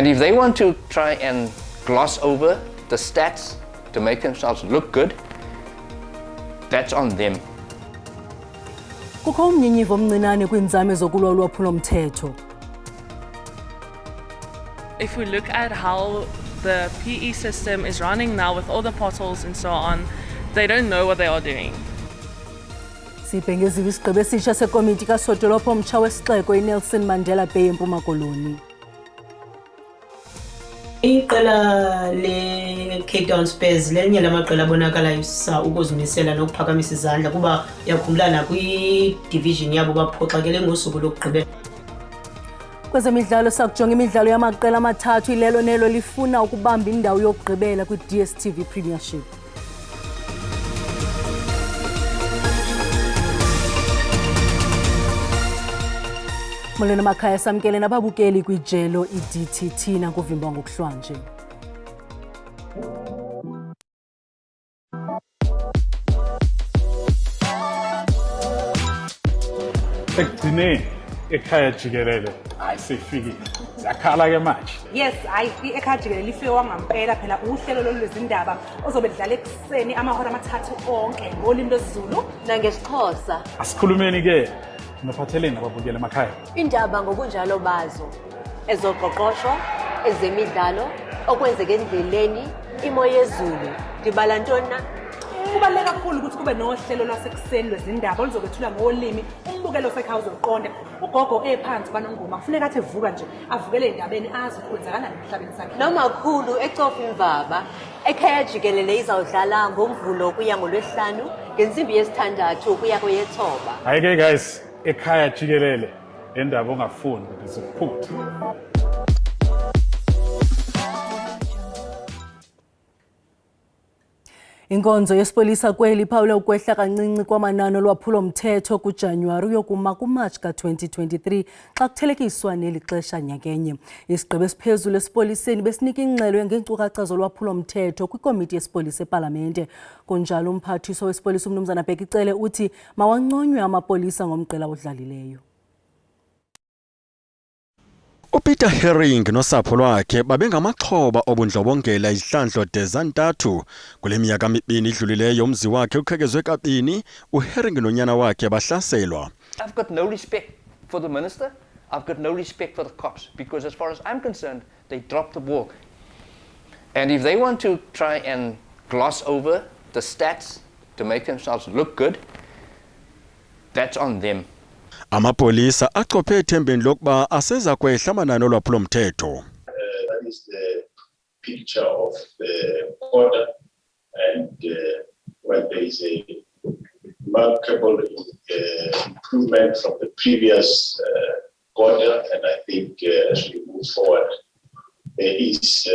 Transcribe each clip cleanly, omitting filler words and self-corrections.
And if they want to try and gloss over the stats to make themselves look good, that's on them. Kukho umnyinyivo omncinane kwiinzame zokulwa ulwaphulomthetho. If we look at how the PE system is running now with all the potholes and so on, they don't know what they are doing. Sibhengeziwe isigqibo esitsha sekomiti kasodolophu omtsha wesixeko iNelson Mandela Bay eMpuma Koloni. Iqela le-Cape Town Spurs lenye lamaqela abonakalayo ukuzimisela nokuphakamisa izandla kuba yakhumbula nakwi-division yabo baphoxakele ngosuku lokugqibela. Kwezemidlalo sakujonga imidlalo yamaqela amathathu ilelo nelo lifuna ukubamba indawo yokugqibela kwi-DStv Premiership. Molweni makhaya samkele nababukeli kwijelo iDTT nakuvimba ngokuhlwanje. Ekugcineni ekhaya jikelele ayisifikile. Zakhala ke manje. Yes, ekhaya jikelele ifike wangampela phela uhlelo lolwezindaba ozobe lidlala ekuseni amahora amathathu onke ngolimi lwesiZulu nangesixhosa. Asikhulumeni ke nophatheleni ababukeli emakhaya. Indaba ngobunjalo bazo ezoqoqosho, ezemidlalo, okwenzeke endleleni, imo yezulu, dibala ntoni na? Kubaluleke kakhulu ukuthi kube nohlelo lwasekuseni lwezindaba oluzobethula ngolimi umbukelo osekhaya uzoqonda. Ugogo ephansi banongoma kufuneka athi evuka nje avukele endabeni azi ukuthi kwenzakalani emhlabeni sakhe. Nomakhulu ecofa imvaba ekhaya jikelele izawudlala ngoMvulo kuya ngoLwesihlanu ngensimbi yesithandathu kuya kweyethoba. Hayi ke guys, ekhaya jikelele indaba ongafuni ukuthi siphuthe. Inkonzo yesipolisa kweli phawula ukwehla kancinci kwamanani olwaphulomthetho kuJanuwari uyokuma kuMarch ka-2023 xa kuthelekiswa neli xesha nyakenye. Isigqibo esiphezulu esipoliseni besinika ingxelo ngeenkcukacha zolwaphulomthetho kwikomiti yesipolisa epalamente. Kunjalo umphathiswa wesipolisa uMnumzana Bhekicele uthi mawanconywe amapolisa ngomgqela odlalileyo. uPeter Herring nosapho lwakhe babengamaxhoba obundlobongela izihlandlo dezantathu kule minyaka mibini idlulileyo umzi wakhe ukhekezwe kabini uHerring nonyana wakhe bahlaselwa. I've got no respect for the minister. I've got no respect for the cops because as far as I'm concerned, they dropped the ball. And if they want to try and gloss over the stats to make themselves look good, that's on them. Amapolisa achophe ethembeni lokuba aseza kwehla amanani olwaphulomthetho. That is the picture of the quarter, and when there is a remarkable improvement from the previous quarter, and I think as we move forward, there is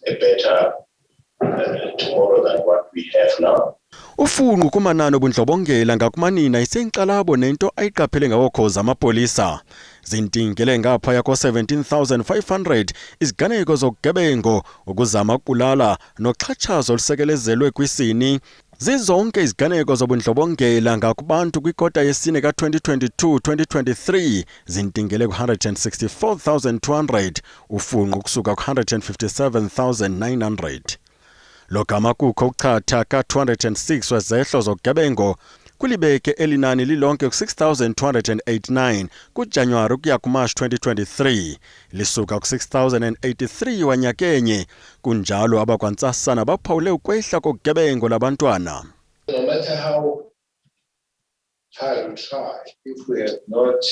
a better tomorrow than what we have now. Ufungu kumanani obundlobongela ngakumanina isenkxalabo nento ayiqaphele ngawokhoza amapolisa. Zintingele ngapha ko 17,500 iziganeko zokugebengo ukuzama ukubulala noxhatshazo olusekelezelwe kwisini. Zizonke iziganeko zobundlobongela ngakubantu kwikota yesine ka-2022-2023 zintingele ku-164,200 ufungu kusuka ku-157,900. Lokama kukho uchatha ka-206 wezehlo zokugebengo kulibeke elinani lilonke ku-6,289 kuJanuwari kuya kuMarch 2023 lisuka ku-6,083 wanyakenye. Kunjalo abakwantsasana baphawule ukwehla kokugebengo labantwana. No matter how hard we try, if we have not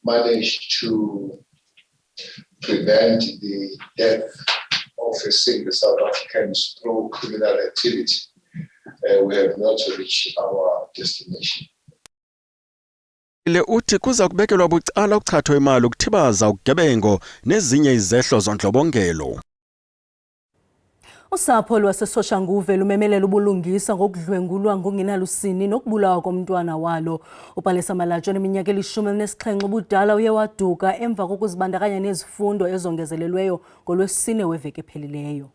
managed to prevent the death of a single South Africans through criminal activity, we have not reached our destination. Le uthi kuza kubekelwa bucala ukuchathwa imali ukuthibaza ukugebengo nezinye izehlo zondlobongelo. Usapho lwaseSoshanguve lumemelela ubulungisa ngokudlwengulwa ngongenalusini nokubulawa komntwana walo. uPalesa Malatsho oneminyaka eli-17 ubudala uye waduka emva kokuzibandakanya nezifundo ezongezelelweyo ngoLwesine weveki ephelileyo.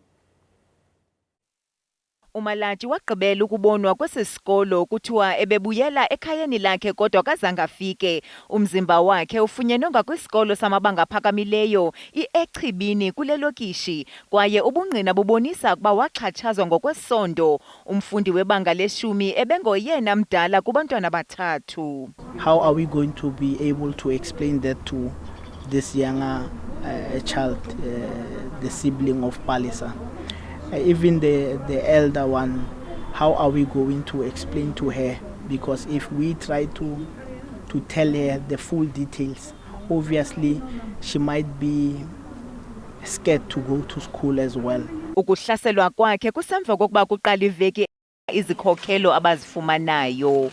uMalaji wagqibela ukubonwa kwesisikolo kuthiwa ebebuyela ekhayeni lakhe kodwa kazange afike. Umzimba wakhe ufunyenwe ngakwisikolo samabanga aphakamileyo iEchibini kule lokishi kwaye ubungqina bubonisa ukuba waxhatshazwa ngokwesondo. Umfundi webanga leshumi ebengoyena mdala kubantwana bathathu. How are we going to be able to explain that to this younger child, the sibling of Palisa? Even the elder one, how are we going to explain to her? Because if we try to tell her the full details, obviously she might be scared to go to school as well. Ukuhlaselwa kwakhe kusemva kokuba kuqala iveki izikhokelo abazifumanayo.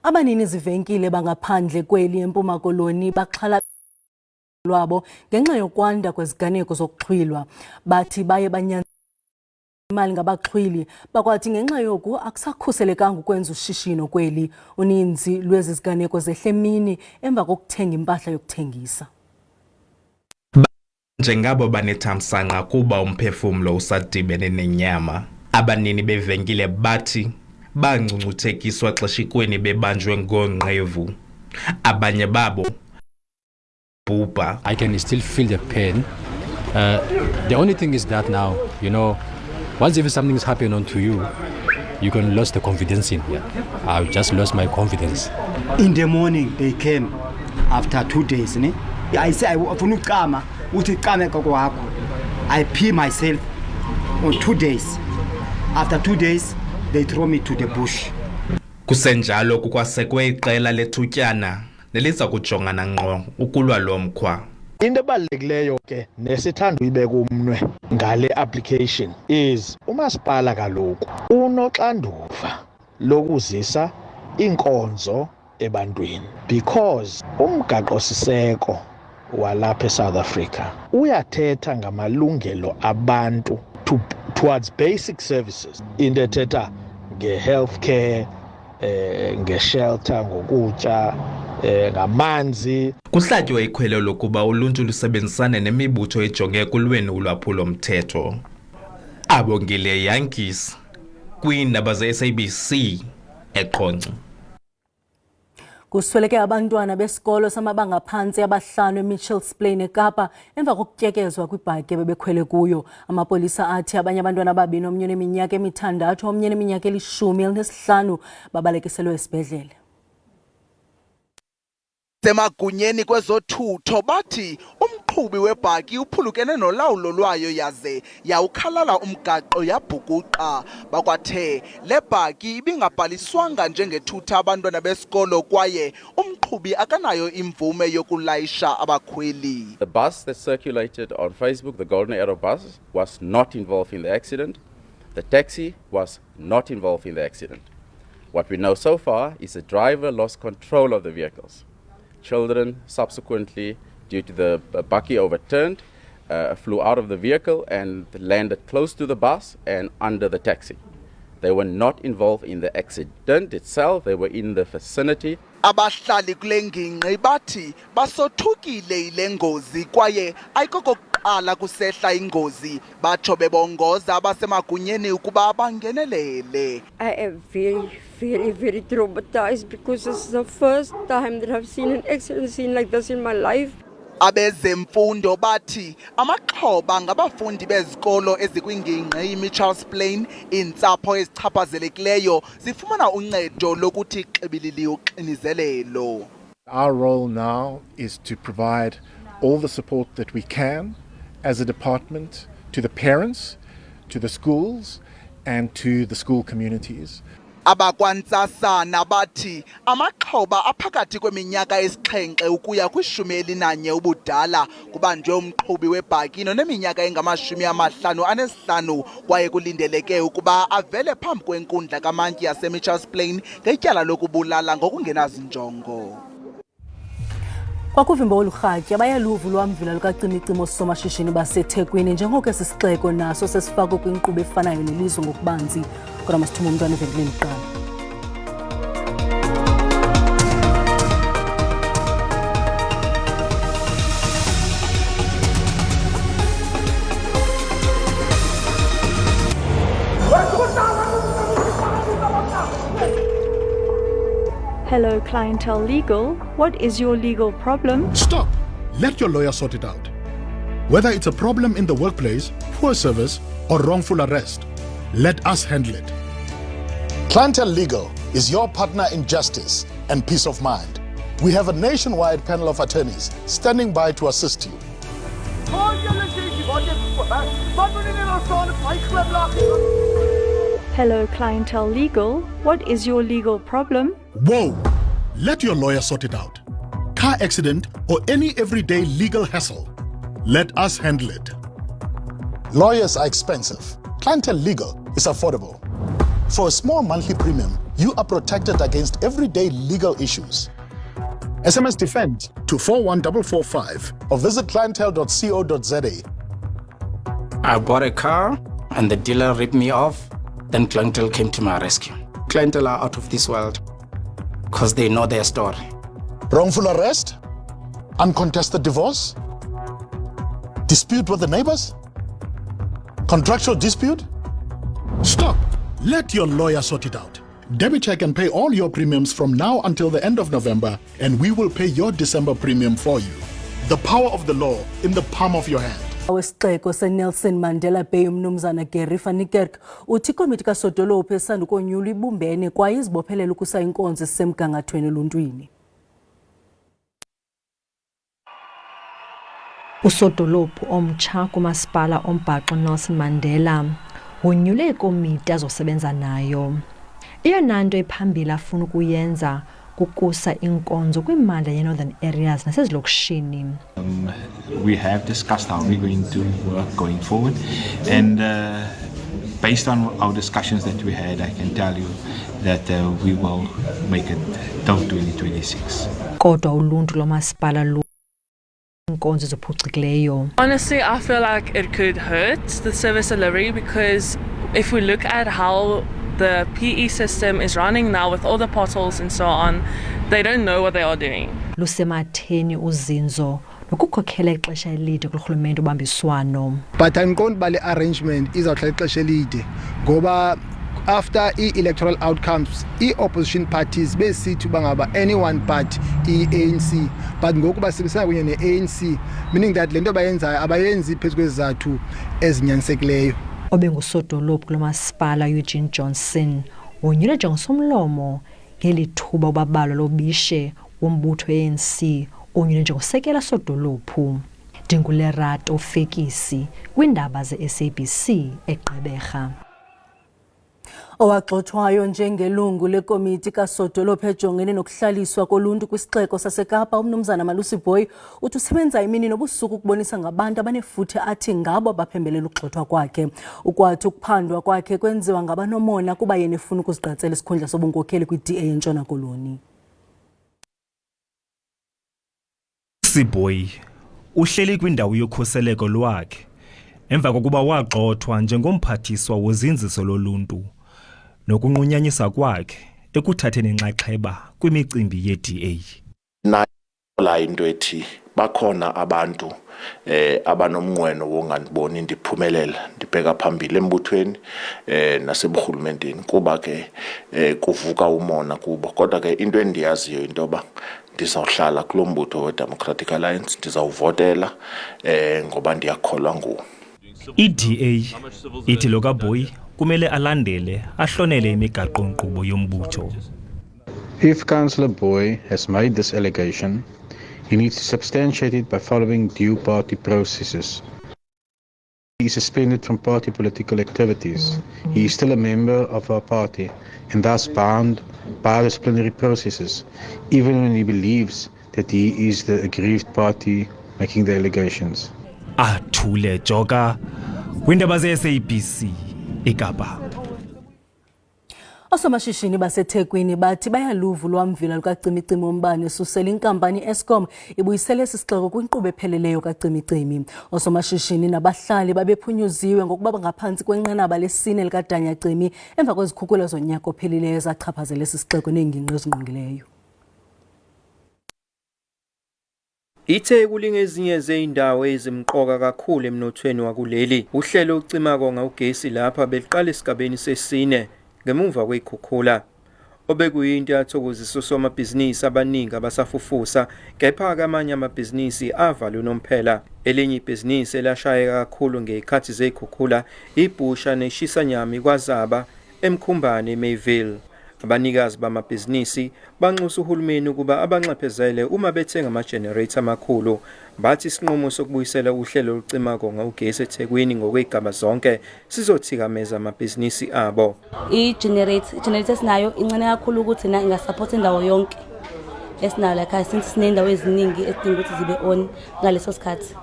Abanini zivenkile bangaphandle kweli eMpuma Koloni baxhala lwabo ngenxa yokwanda kweziganeko zokuxhwilwa. Bathi baye banyanzelwa imali ngabaxhwili bakwathi ngenxa yoku akusakhuselekanga ukwenza ushishino kweli. Uninzi lwezi ziganeko zehle emini emva kokuthenga impahla yokuthengisa. Njengabo banethamsanqa kuba umphefumlo usadibene nenyama, abanini bevenkile bathi bangcungcuthekiswa xeshikweni bebanjwe ngonqevu. Abanye babo bhubha. I can still feel the pain. The only thing is that now, you know, once if something is happening onto you, you can lose the confidence in me. I just lost my confidence. In the morning, they came after 2 days. Ne? I say, I pee myself on 2 days. After 2 days, they throw me to the bush. Kusenjalo kukwasekwe iqela lethutyana neliza kujongana ngqo ukulwa lo mkhwa. Into ebalulekileyo ke nesithanda uyibeka umnwe ngale application is umasipala kaloku unoxanduva lokuzisa inkonzo ebantwini, because umgaqo siseko walapha eSouth Africa uyathetha ngamalungelo abantu towards basic services, into ethetha nge-healthcare, nge-shelter, ngokutya, ngamanzi. Kuhlatywa ikhwelo lokuba uluntu lusebenzisane nemibutho ejonge kulweni ulwaphulo mthetho. Abongile Yankees kwiindaba ze-SABC eQonce. Kusweleke abantwana besikolo samabanga phantsi abahlanu eMitchells Plain eKapa emva kokutyekezwa kwibhaki bebekhwele kuyo. Amapolisa athi abanye abantwana ababini, omnye oneminyaka emithandathu, omnye oneminyaka eli-15 babalekiselwe esibhedlele. Semagunyeni kwezothutho bathi umqhubi webhaki uphulukene nolawulo lwayo yaze yawukhalala umgaqo yabhukuqa. Bakwathe le bhaki ibingabhaliswanga njengethutha abantwana besikolo kwaye umqhubi akanayo imvume yokulayisha abakhweli. The bus that circulated on Facebook, the Golden Arrow bus, was not involved in the accident. The taxi was not involved in the accident. What we know so far is the driver lost control of the vehicles. Children subsequently, due to the bakkie overturned, flew out of the vehicle and landed close to the bus and under the taxi. They were not involved in the accident itself, they were in the vicinity. Abahlali kule ngingqi bathi basothukile ile ngozi kwaye ayikokuqala kusehla ingozi. Batsho bebongoza abasemagunyeni ukuba bangenelele. I am very traumatized because it's the first time that I've seen an accident scene like this in my life. Abezemfundo bathi amaxhoba ngabafundi bezikolo ezikwingingqi iMitchells Plain, intsapho ezichaphazelekileyo zifumana uncedo lokuthi xibilili uxinizelelo. Our role now is to provide all the support that we can as a department to the parents, to the schools and to the school communities. Abakwantsasana bathi amaxhoba aphakathi kweminyaka esixhenxe ukuya kwi-11 ubudala kubanjwe umqhubi webhaki noneminyaka engama-55 kwaye kulindeleke ukuba avele phambi kwenkundla kamantyi yaseMitchells Plain ngetyala lokubulala ngokungenazinjongo. Kwakuvimba olurhatya bayaluva ulwamvila lukacimicimi osomashishini baseThekwini njengoko esi sixeko naso sesifakwe kwinkqubo efanayo nelizwe ngokubanzi. Kodwa masithume umntwana evenkileni kuqala. Hello, Clientele Legal. What is your legal problem? Stop! Let your lawyer sort it out. Whether it's a problem in the workplace, poor service, or wrongful arrest, let us handle it. Clientele Legal is your partner in justice and peace of mind. We have a nationwide panel of attorneys standing by to assist you. Hello, Clientele Legal. What is your legal problem? Whoa! Let your lawyer sort it out. Car accident or any everyday legal hassle, let us handle it. Lawyers are expensive. Clientele Legal is affordable. For a small monthly premium, you are protected against everyday legal issues. SMS Defend to 41445 or visit clientele.co.za. I bought a car and the dealer ripped me off. Then Clientele came to my rescue. Clientele are out of this world because they know their story. Wrongful arrest? Uncontested divorce? Dispute with the neighbors? Contractual dispute? Stop! Let your lawyer sort it out. DebiCheck can pay all your premiums from now until the end of November, and we will pay your December premium for you. The power of the law in the palm of your hand. Wesixeko seNelson Mandela Bay umnumzana Gary van Niekerk uthi ikomiti kasodolophu esandukonyula ibumbene kwaye izibophelela ukusa inkonzo esemgangathweni eluntwini. Usodolophu omtsha kumasipala ombhaxo Nelson Mandela wonyule ikomiti azosebenza nayo. Eyona nto ephambili afuna ukuyenza kukusa inkonzo kwimimandla ye-northern areas nasezilokishini. We have discussed how we're going to work going forward, and based on our discussions that we had, I can tell you that we will make it till 2026. Kodwa uluntu lomasipala inkonzo eziphucukileyo. Honestly, I feel like it could hurt the service delivery because if we look at how the PE system is running now with all the potholes and so on, they don't know what they are doing. Lusematheni uzinzo nokukhokhela ixesha elide kurhulumente ubambiswano. But andiqondi uba le arrangement izawuhlala ixesha elide ngoba after electoral outcomes opposition parties besithi bangaba any one party ANC, but ngoku basebenzisana kunye ne-ANC, meaning that lento bayenzayo abayenzi phezu kwezizathu ezinyanisekileyo. Obengusodolophu lomasipala Eugene Johnson wonyule njengosomlomo ngeli thuba ubabalo lobishe wombutho ANC onyule njengosekela sodolophu. Dingulerato Ofekisi kwindaba ze-SABC eGqeberha. Owagxothwayo njengelungu lekomiti kasodolophu ejongene nokuhlaliswa koluntu kwisixeko saseKapa umnumzana Malusi Boy uthi usebenza imini nobusuku ukubonisa ngabantu abanefuthe athi ngabo abaphembelela ukugxothwa kwakhe. Ukwathi ukuphandwa kwakhe kwenziwa ngabanomona kuba yena efuna ukuzigqatsela isikhundla sobunkokheli kwi-DA eNtshona Koloni. Siboy uhleli kwindawo yokhuseleko lwakhe emva kokuba wagxothwa njengomphathiswa wozinziso loluntu nokunqunyanyiswa kwakhe ekuthatheni inxaxheba kwimicimbi ye-DA. La into ethi bakhona abantu abanomnqweno wongandiboni ndiphumelela ndibheka phambili embuthweni naseburhulumenteni kuba ke kuvuka umona kubo, kodwa ke into endiyaziyo into yoba ndizawuhlala kulo mbutho we-Democratic Alliance, ndizawuvotela ngoba ndiyakholwa nguwo. I-DA ithi lo kaBoy kumele alandele ahlonele imigaqo-nkqubo yombutho. If Councillor Boy has made this allegation, he needs to substantiate it by following due party processes. He is suspended from party political activities. He is still a member of our party and thus bound by disciplinary processes, even when he believes that he is the aggrieved party making the allegations. Athule Joka kwindaba ze-SABC eKapa. Osomashishini baseThekwini bathi bayaluvu lwamvila lukacimicimi wombane esusela inkampani Eskom ibuyisele isixeko kwinkqubo epheleleyo kacimicimi. Osomashishini nabahlali babephunyuziwe ngokuba bangaphansi kwenqanaba lesine likadanyacimi emva kwezikhukhula zonyaka ophelileyo ezachaphazela esi sixeko neengingqi ezingqongileyo. IThekwini ngezinye zeindawo ezimqoka kakhulu emnothweni wakuleli. Uhlelo ucima konga ugesi lapha beliqala esigabeni sesine ngemuva kwezikhukhula. obekuyinto yathokozisa osomabhizinisi abaningi abasafufusa, kepha-ke amanye amabhizinisi avalwa unomphela. Elinye ibhizinisi elashayeka kakhulu ngey'khathi zey'khukhula ibhusha neshisanyama kwaZaba eMkhumbane Mayville. Abanikazi bamabhizinisi banxusa uhulumeni ukuba abanxephezele uma bethenga ama-generator amakhulu. Bathi isinqumo sokubuyisela uhlelo olucima konga ugesi eThekwini ngokwezigaba zonke sizothikameza amabhizinisi abo. I-generator sinayo incane kakhulu ukuthi na ingasupport indawo yonke esinayo la ekhaya, since sinendawo eziningi edinga ukuthi zibe on ngaleso sikhathi.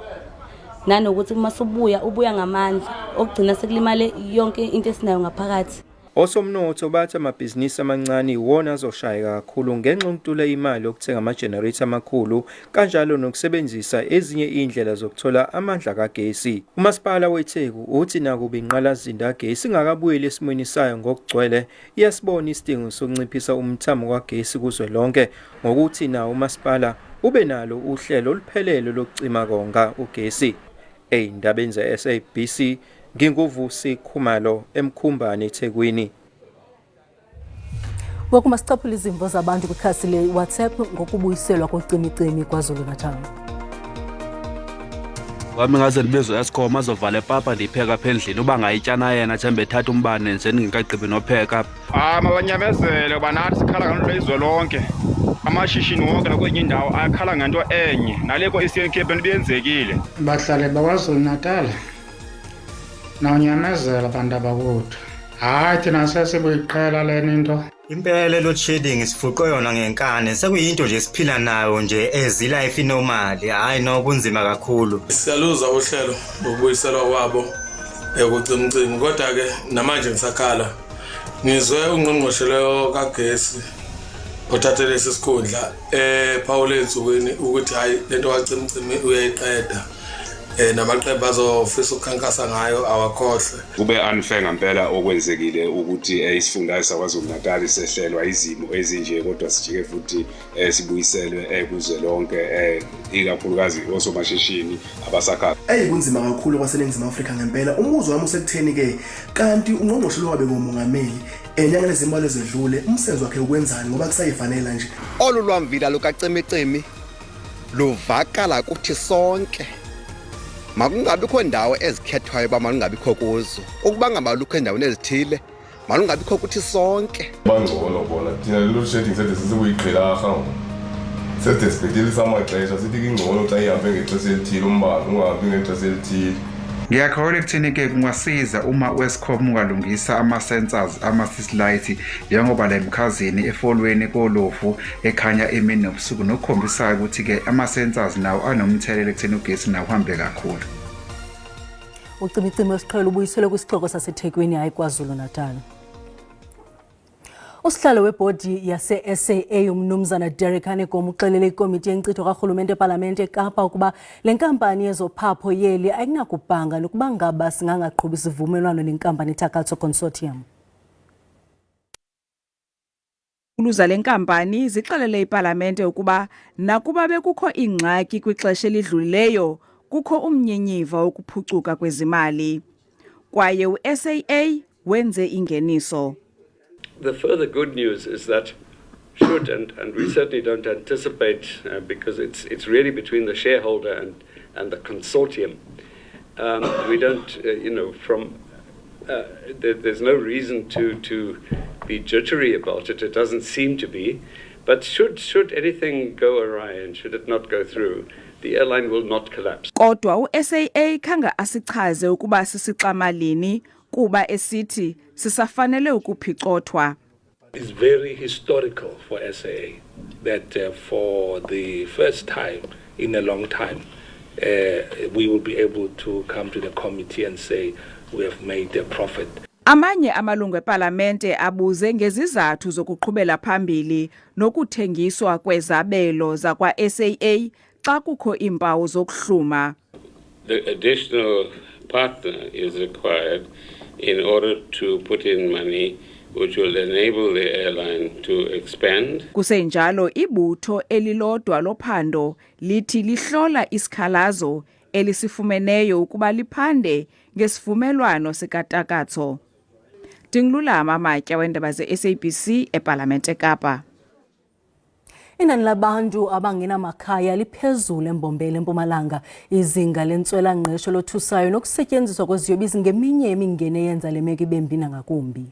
Nanokuthi uma ubuya ngamandla okugcina sekulimale yonke into esinayo ngaphakathi. Osomnotho bathi amabhizinisi amancane iwona azoshayeka kakhulu ngenxa yokuntula imali yokuthenga ama-generator amakhulu kanjalo nokusebenzisa ezinye indlela zokuthola amandla kagesi. Umasipala weTheku uthi nakuba inqalazinda kagesi ingakabuyeli esimweni sayo ngokugcwele, iyasibona isidingo sokunciphisa umthamo kagesi kuzwelonke ngokuthi nawo umasipala ube nalo uhlelo oluphelele lokucima konga ugesi. Ey'ndabeni ze-SABC nginguvusi Khumalo eMkhumbane eThekwini. Wakuma sicaphula izimvo zabantu kwikhasi le-WhatsApp ngokubuyiselwa kocimicimi KwaZulu-Natal. Wami ngaze libizwe Eskom azovala epapa ndipheka apha endlini uba ngayityana yena thembe ethatha umbane nje ngingaqhibi nopheka. Mabanyamezele uba nathi sikhala ngalo izwe lonke. Amashishini wonke nakwenye indawo ayakhala ngento enye naleko Eastern Cape biyenzekile. Bahlale bakwaZulu-Natal nawunyamezela abantu abakude. Hayi thina sesibuyiqhela lena into. Impela load shedding sifuqwe yona ngenkani sekuyinto nje siphila nayo nje life normal. Hayi no kunzima kakhulu. Siyaluza uhlelo lokubuyiselwa kwabo ekucimicimi kodwa ke namanje ngisakhala. Ngizwe ungqongqoshelwe kagesi othathe lesi sikhundla Paul Enzukweni ukuthi hayi lento kacimicimi uyayiqeda. Namaqembu azofisa ukukhankasa ngayo awakhohle. Kube unfair ngempela okwenzekile ukuthi isifundazwe saKwaZulu-Natal sehlelwa izimo ezinje kodwa sijike futhi sibuyiselwe kuzwelonke ikakhulukazi osomashishini abasakhala. Kunzima kakhulu kwaseNingizimu Afrika ngempela. Umbuzo wami usekutheni ke kanti ungqongqoshe wabe ngomongameli enyanga lezimali ezedlule umsebenzi wakhe ukwenzani ngoba kusayifanela nje. Olulwamvila lukacimicimi luvakala kuthi sonke. Makungabikho ndawo ezikhethwayo bamangabikho kuzo. Ukuba ngabalukho endaweni ezithile malungabikho kuthi sonke. Bangcono bona thina lo shedding sethe sesibuyiqhela ahanga. Sethe sibhedilisa amaxesha sithi kingcono xa ihambe ngexesha elithile umbane ungahambi ngexesha elithile. Ngiyakholwa ekuthini ke kungasiza uma uEskom ungalungisa ama-sensors ama-satellite njengoba la emkhazini efolweni kolofu ekhanya emini nobusuku nokukhombisayo ukuthi ke ama-sensors nawo anomthelela ekutheni ugesi nawo uhambe kakhulu. Ucimicimi wesiqhelo ubuyiselwe kwisixoko saseThekwini hayi KwaZulu-Natal. Usihlalo webhodi yase-SAA umnumzana Derek Hanekom uxelele ikomiti yenkcitho karhulumente eParlamente eKapa ukuba le nkampani yezophapho yeli ayinakubhanga nokuba ngaba singangaqhubi isivumelwano nenkampani iTakatso Consortium. Uluza le nkampani zixelele iParlamente ukuba nakuba bekukho ingxaki kwixesha elidlulileyo kukho umnyinyiva wokuphucuka kwezimali kwaye uSAA wenze ingeniso. The further good news is that should, and we certainly don't anticipate because it's really between the shareholder and the consortium. We don't, there's no reason to be jittery about it. It doesn't seem to be. But should anything go awry and should it not go through, the airline will not collapse. Kodwa uSAA khanga asichaze ukuba sisixamalini kuba esithi sisafanele ukuphicotwa. It's very historical for SAA that for the first time in a long time we will be able to come to the committee and say we have made a profit. Amanye amalungu eParlamente abuze ngezizathu zokuqhubela phambili nokuthengiswa kwezabelo zakwa-SAA xa kukho impawu zokuhluma. The additional partner is required in order to put in money which will enable the airline to expand. Kusenjalo ibutho elilodwa lophando lithi lihlola isikhalazo elisifumeneyo ukuba liphande ngesivumelwano sikaTakatso. Dingilulama Matya wendaba ze-SABC eParlamente eKapa. Inani labantu abangenamakhaya liphezulu eMbombela eMpumalanga. Izinga lentswela-ngqesho lothusayo nokusetyenziswa kweziyobisi ngeminye yemingeni eyenza le meko ibe mbi nangakumbi.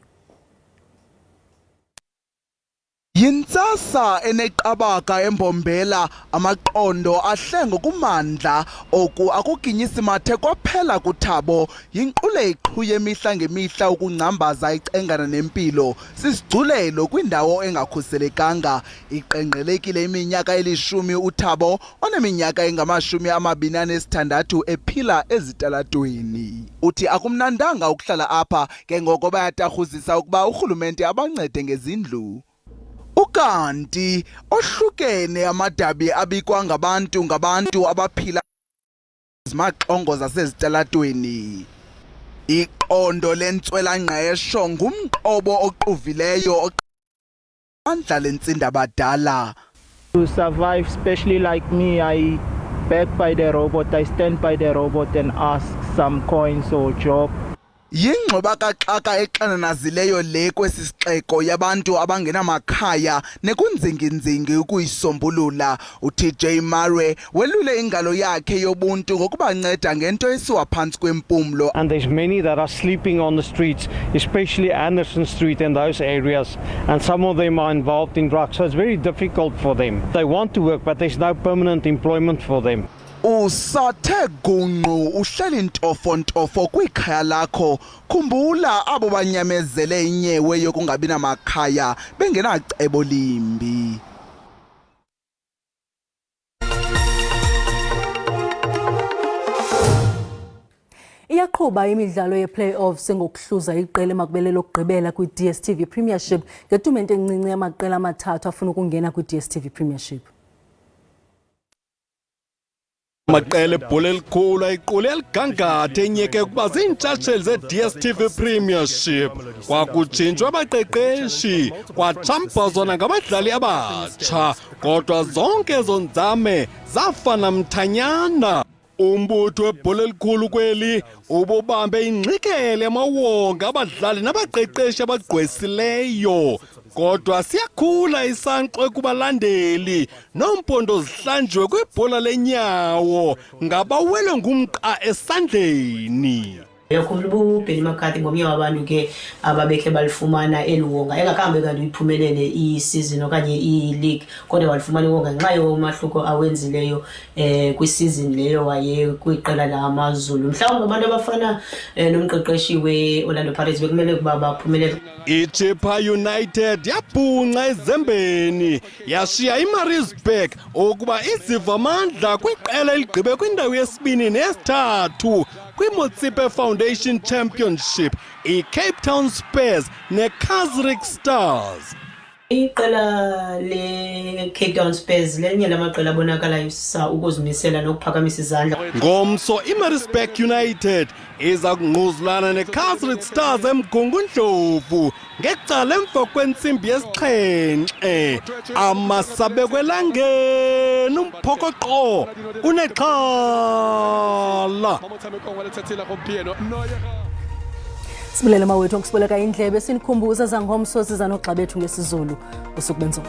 Yintsasa eneqabaka eMbombela, amaqondo ahlengo kumandla oku akuginyisi mathe kwaphela kuThabo. Yinqule iqhuye emihla ngemihla ukungcambaza icengana nempilo, sisigculelo kwindawo engakhuselekanga. Iqenqgelekile iminyaka elishumi uThabo oneminyaka engama-26 ephila ezitalatweni. Uthi akumnandanga ukuhlala apha, ke ngoko bayatarhuzisa ukuba urhulumente abancede ngezindlu. Ukanti ohlukene amadabi abikwa ngabantu abaphila izimaqongo zasezitalatweni. Iqondo lentswela-ngqesho ngumqobo oquvileyo amandla lentsinda abadala. To survive, especially like me, I beg by the robot, I stand by the robot and ask some coins or job. Yingxoba kaxaka exananazileyo le kwesi sixeko yabantu abangenamakhaya nekunzinginzingi ukuyisombulula. uTJ Mare welule ingalo yakhe yobuntu ngokubanceda ngento esiwa phantsi kwempumlo. And there's many that are sleeping on the streets, especially Anderson Street and those areas, and some of them are involved in drugs, so it's very difficult for them. They want to work, but there's no permanent employment for them. Usathe gunqu uhleli ntofontofo kwikhaya lakho. Khumbula abo banyamezele inyewe yokungabi namakhaya bengenacebo limbi. Iyaqhuba imidlalo ye-playoffs ngokuhluza iqela emakubele lokugqibela kwi-DStv Premiership ngetumente encinci yamaqela amathathu afuna ukungena kwi-DStv Premiership. Maqele ebhola elikhulu ayiqule eligangathe enyeke ukuba ziintshatsheli ze-DStv Premiership. Kwakutshintshwa abaqeqeshi, kwatshambazwana ngabadlali abatsha, kodwa zonke ezo nzame zafana mthanyana. Umbutho webhola elikhulu kweli ububambe ingxikele amawonga abadlali nabaqeqeshi abagqwesileyo. Kodwa siyakhula isankxwe kubalandeli nompondo zihlanjwe kwibhola lenyawo ngabawelwe ngumqa esandleni. Yakhumbula uBenny McCarthy ngomnye wabantu ke ababekhe balifumana eluwonga engakhambe kanti uyiphumelele i-season okanye i-league kodwa walifumana iwonga ngenxa yomahluko awenzileyo kwi-season leyo waye kwiqela lamaZulu. Mhlawumbe abantu abafana nomqeqeshi we-Orlando Pirates bekumele ukuba baphumelele. iChippa United yabhunqa ezembeni yashiya iMaritzburg ukuba iziva amandla kwiqela eligqibe kwindawo yesibini nesithathu kwi-Motsepe Foundation Championship, i-Cape Town Spurs ne-Kaizer Stars. Iqela le-Cape Town Spurs lenye lamaqela abonakalayo ukuzimisela nokuphakamisa izandla. Ngomso iMaritzburg United iza kungquzulana ne-Kaizer Stars eMgungundlovu ngecala emva kwentsimbi yesixhenxe. Amasabe kwelangeni umphokoqo unexhala. Sibulela mawethu ngokusibeleka indlebe sinikhumbuza zangomso siza nogxa bethu ngesizulu usuku benzolo.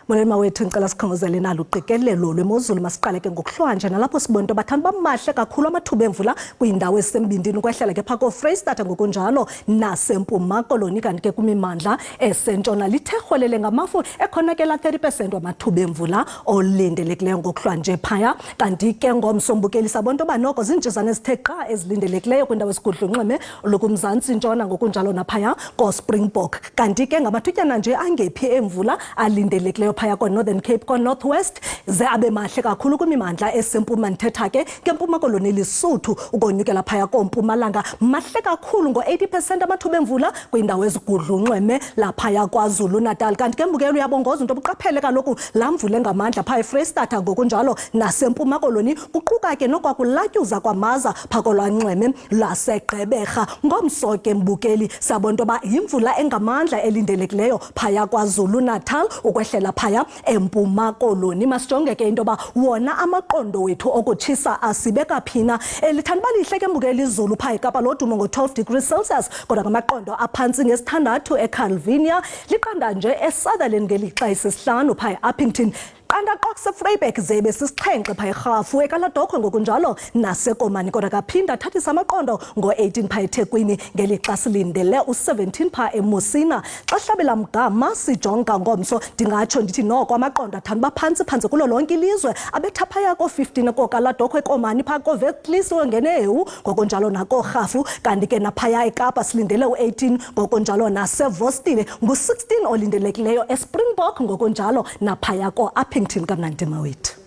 Molema wethu ngicela sikhongozele nalo uqikelelo lwemozulu masiqale ke ngokuhlwanja nalapho sibona into bathanda bamahle kakhulu amathuba emvula kwindawo esembindini kwehlela ke phako Freystata ngokunjalo naseMpuma Koloni kanti ke kumimandla esentshona lithegolele ngamafu ekhonakela 30% amathuba emvula olindelekileyo ngokuhlwanje phaya kanti ke ngomsombukeli sabonto banoko zinjizana ezithe ezilindelekileyo kwindawo esigudlunxeme lokumzantsi ntshona ngokunjalo naphaya ko Springbok kanti ke ngabathutyana nje angephi emvula alindelekileyo phaya ko-Northern Cape ko-North West ze abe mahle kakhulu kwimimandla esempuma ndithetha ke ngempuma koloni Lesotho ukonyukela phaya kompumalanga mahle kakhulu ngo-80% amathuba emvula kwiindawo ezigudlunxweme laphaya kwaZulu Natal kanti ke mbukelo uyabongoza into buqaphele kaloku laa mvula engamandla phaya eFreystata ngokunjalo nasempuma koloni kuquka ke nokwakulatyuza kwamaza phakolwanxweme laseGqeberha ngomso ke mbukeli sabona into yoba yimvula engamandla elindelekileyo phaya kwaZulu Natal ukwehlela phaya empuma koloni masijonge ke into yoba wona amaqondo wethu okutshisa asibeka phina lithanda uba lihle ke mbukeli izulu phaya eKapa lodumo ngo-12 degrees Celsius kodwa ngamaqondo aphantsi ngesithandathu eCalvinia liqanda nje eSutherland ngelixa esesihlanu phaya eUppington qanda qoxe Vryburg zebe sisixhenxe phaya eRhafu eKaladokhwe ngokunjalo naseKomani kodwa kaphinda thathisa amaqondo ngo-18 phaya eThekwini ngelixa silindele u-17 phaya eMusina xa hlabela mgama sijonga ngomso ndingatsho ndithi noko amaqondo athanda uba phantsi kulo lonke ilizwe abetha phaya ko-15 koKaladokhwe eKomani phaya koVelklisi ongene eHu ngokunjalo nakoRhafu kanti ke naphaya eKapa silindele u-18 ngokunjalo naseVostile ngu-16 olindelekileyo eSpringbok ngokunjalo naphaya ko-Uppington kamnandi mawethu.